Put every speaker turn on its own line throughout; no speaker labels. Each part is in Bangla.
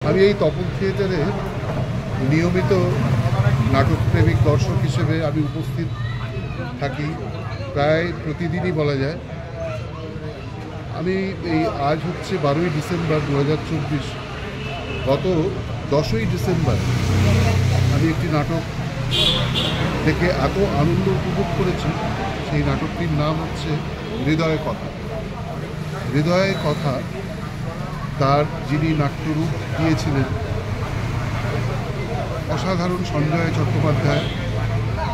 আমি এই তপন থিয়েটারে নিয়মিত নাটকপ্রেমিক দর্শক হিসেবে আমি উপস্থিত থাকি প্রায় প্রতিদিনই বলা যায়। আমি এই আজ হচ্ছে 12ই ডিসেম্বর 2024। গত 10ই ডিসেম্বর আমি একটি নাটক দেখে এত আনন্দ উপভোগ করেছি। সেই নাটকটির নাম হচ্ছে হৃদয় কথা। হৃদয় কথা তার যিনি নাট্যরূপ দিয়েছিলেন অসাধারণ সঞ্জয় চট্টোপাধ্যায়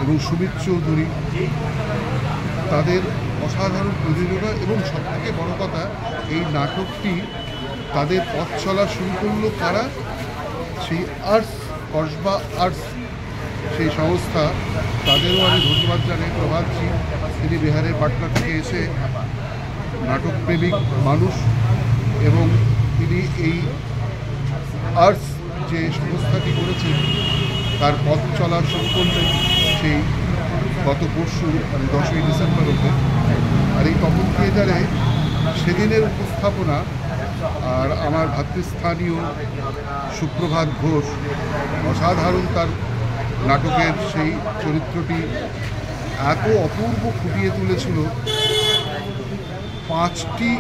এবং সুমিত চৌধুরী, তাদের অসাধারণ প্রযোজনা এবং সবথেকে বড় কথা এই নাটকটি তাদের পথ চলা শুরু করলো কারা, সেই আর্টস কসবা আর্টস সেই সংস্থা, তাদেরও আমি ধন্যবাদ জানাই। প্রভাতজি, তিনি বিহারের পাটনা থেকে এসে নাটকপ্রেমিক মানুষ এবং তিনি এই আর্টস যে সংস্থাটি করেছেন তার পথ চলা শুরু করলেন সেই গত পরশু মানে 10ই ডিসেম্বর হতে। আর এই তপন থিয়েটারে সেদিনের উপস্থাপনা আর আমার ভাতৃস্থানীয় সুপ্রভাত ঘোষ অসাধারণ তার নাটকের সেই চরিত্রটি এত অপূর্ব ফুটিয়ে তুলেছিল। 5টি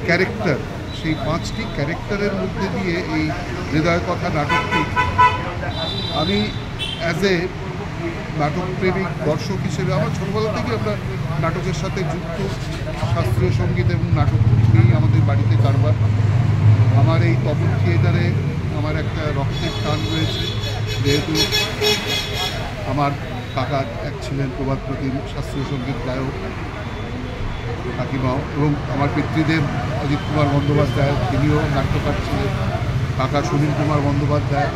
ক্যারেক্টার, সেই 5টি ক্যারেক্টারের মধ্যে দিয়ে এই হৃদয় কথা নাটকটি আমি অ্যাজ এ নাটকপ্রেমিক দর্শক হিসেবে আমার ছোটোবেলা থেকে আমরা নাটকের সাথে যুক্ত, শাস্ত্রীয় সঙ্গীত এবং নাটক নিয়েই আমাদের বাড়িতে কারবার। আমার এই তপন থিয়েটারে আমার একটা রক্তের টান রয়েছে, যেহেতু আমার কাকা এক ছিলেন প্রভাত প্রতিম শাস্ত্রীয় সঙ্গীত গায়ক কাকিমাও, এবং আমার পিতৃদেব অজিত কুমার বন্দ্যোপাধ্যায় তিনিও নাট্যকার ছিলেন, কাকা সুনীল কুমার বন্দ্যোপাধ্যায়।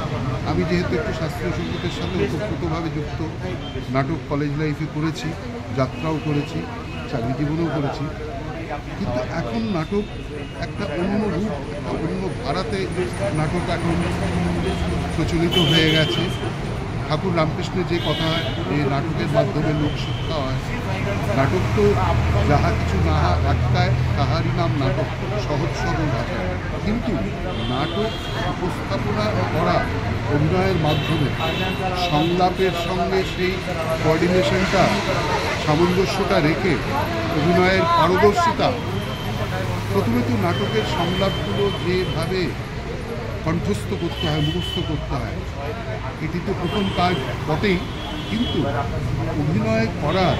আমি যেহেতু একটু শাস্ত্রীয় সঙ্গীতের সাথে ওতপ্রোতভাবে যুক্ত, নাটক কলেজ লাইফে করেছি, যাত্রাও করেছি, চাকরি জীবনেও করেছি, কিন্তু এখন নাটক একটা অন্য রূপ, একটা অন্য ধারাতে নাটক এখন প্রচলিত হয়ে গেছে। ঠাকুর রামকৃষ্ণের যে কথা, যে নাটকের মাধ্যমে লোকশিক্ষা হয়, নাটক তো যাহা কিছু না রাখতায় তাহারই নাম নাটক, সহজ সরল ভাষা। কিন্তু নাটক উপস্থাপনা করা অভিনয়ের মাধ্যমে সংলাপের সঙ্গে সেই কোঅর্ডিনেশনটা, সামঞ্জস্যটা রেখে অভিনয়ের পারদর্শিতা, প্রথমে তো নাটকের সংলাপগুলো যেভাবে কণ্ঠস্থ করতে হয়, মুখস্থ করতে হয়, এটি তো প্রথম কাজ বটেই, কিন্তু অভিনয় করার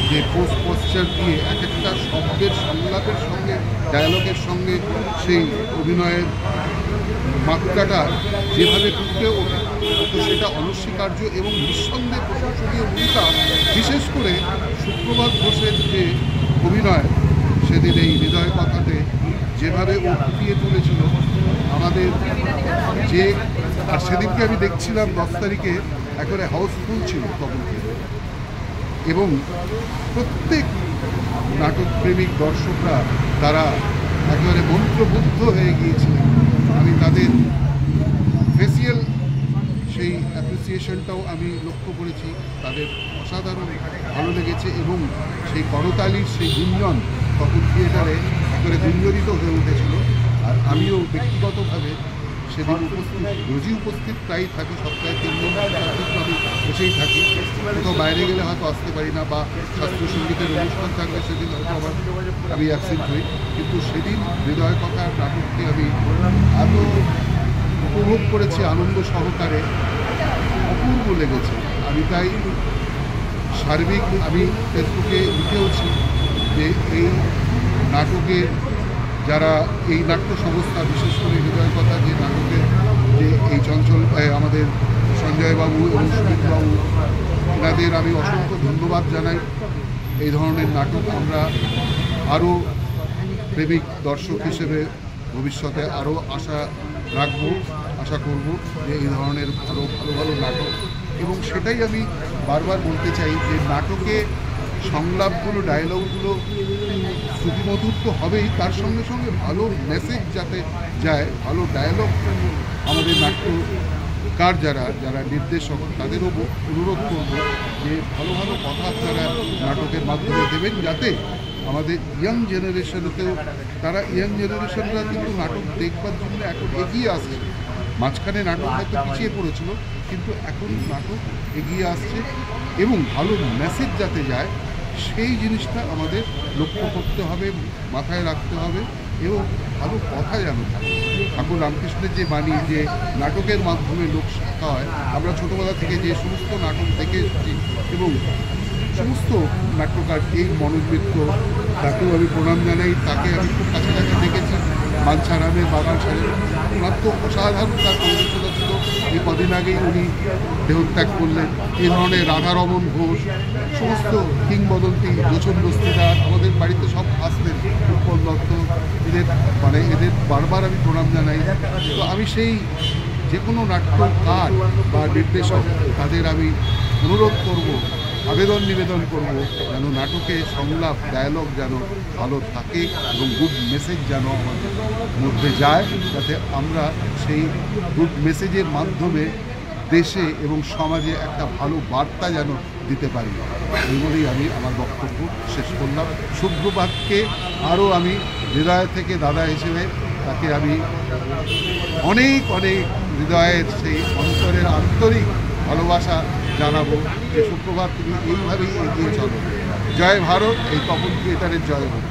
যে পোস্টার দিয়ে এক একটা শব্দের সংলাপের সঙ্গে, ডায়ালগের সঙ্গে সেই অভিনয়ের মাত্রাটা যেভাবে ফুটে ওঠে, তো সেটা অনস্বীকার্য এবং নিঃসন্দেহে প্রশংসনীয় ভূমিকা। বিশেষ করে সুপ্রভাত ঘোষের যে অভিনয় সেদিন এই হৃদয় কথাতে যেভাবে ও ফুটিয়ে তুলেছিল আমাদের যে, আর সেদিনকে আমি দেখছিলাম 10 তারিখে একেবারে হাউসফুল ছিল তপনকে, এবং প্রত্যেক নাটকপ্রেমিক দর্শকরা তারা একেবারে মন্ত্রমুগ্ধ হয়ে গিয়েছিলেন। আমি তাদের ফেসিয়াল সেই অ্যাপ্রিসিয়েশনটাও আমি লক্ষ্য করেছি, তাদের অসাধারণ ভালো লেগেছে এবং সেই করতালির সেই গুঞ্জন তপন থিয়েটারে একেবারে গুঞ্জরিত হয়ে উঠেছিল। আর আমিও ব্যক্তিগতভাবে সেদিন উপস্থিত, রোজই উপস্থিত প্রায় থাকি, সপ্তাহে 3 দিন আমি বসেই থাকি। কোথাও বাইরে গেলে হয়তো আসতে পারি না, বা শাস্ত্রীয় সঙ্গীতের অনুষ্ঠান থাকলে সেদিন হয়তো আবার আমি অ্যাবসেন্ট হই, কিন্তু সেদিন হৃদয় কথা নাটকটি আমি এত উপভোগ করেছি আনন্দ সহকারে, অপূর্ব লেগেছে। আমি তাই সার্বিক আমি ফেসবুকে লিখেওছি যে এই নাটকে যারা এই নাট্য সংস্থা, বিশেষ করে হৃদয় কথা যে নাটকের যে এই চঞ্চল আমাদের সঞ্জয়বাবু এবং সুমিতবাবু, এনাদের আমি অসংখ্য ধন্যবাদ জানাই। এই ধরনের নাটক আমরা আরও প্রেমিক দর্শক হিসেবে ভবিষ্যতে আরও আশা করব যে এই ধরনের আরও ভালো ভালো নাটক, এবং সেটাই আমি বারবার বলতে চাই যে নাটকে সংলাপগুলো, ডায়লগগুলো শ্রুতিমধুর তো হবেই, তার সঙ্গে সঙ্গে ভালো মেসেজ যাতে যায়, ভালো ডায়লগ আমাদের নাট্যকার যারা নির্দেশক তাদেরও অনুরোধ করব যে ভালো ভালো কথা তারা নাটকের মাধ্যমে দেবেন, যাতে আমাদের ইয়াং জেনারেশনেতেও, তারা ইয়াং জেনারেশনরা কিন্তু নাটক দেখবার জন্য এখন এগিয়ে আসে, মাঝখানে নাটক হয়তো পিছিয়ে পড়েছিল, কিন্তু এখন নাটক এগিয়ে আসছে এবং ভালো মেসেজ যাতে যায় সেই জিনিসটা আমাদের লক্ষ্য করতে হবে, মাথায় রাখতে হবে এবং ভালো কথা যেন থাকে। ঠাকুর রামকৃষ্ণের যে বাণী যে নাটকের মাধ্যমে লোক শিক্ষা হয়, আমরা ছোটোবেলা থেকে যে সমস্ত নাটক দেখে এসেছি এবং সমস্ত নাট্যকার এই মনোজ মিত্র, তাকেও আমি প্রণাম জানাই, তাকে আমি খুব কাছাকাছি দেখেছি, মানছারামের বাগান সাহেব, ওনার তো অসাধারণ তার পরিবেশনা ছিল। এই কদিন আগেই উনি দেহত্যাগ করলেন। এই ধরনের রাধারমন ঘোষ, সমস্ত কিংবদন্তি, যোচন দস্তিদার আমাদের বাড়িতে সব আসতেন, উৎপল দত্ত, এদের বারবার আমি প্রণাম জানাই। তো আমি সেই যে কোনো নাট্যকার বা নির্দেশক তাদের আমি অনুরোধ করব, আবেদন নিবেদন করব যেন নাটকে সংলাপ ডায়ালগ যেন ভালো থাকে এবং গুড মেসেজ যেন আমাদের মধ্যে যায়, যাতে আমরা সেই গুড মেসেজের মাধ্যমে দেশে এবং সমাজে একটা ভালো বার্তা যেন দিতে পারি। এই বলেই আমি আমার বক্তব্য শেষ করলাম। সুপ্রভাতকে আরও আমি হৃদয় থেকে দাদা হিসেবে তাকে আমি অনেক অনেক হৃদয়ের সেই অন্তরের আন্তরিক ভালোবাসা জানাবো যে সুপ্রভাত তুমি এইভাবেই এগিয়ে চলো। জয় ভারত, এই তপন থিয়েটারের জয় হোক।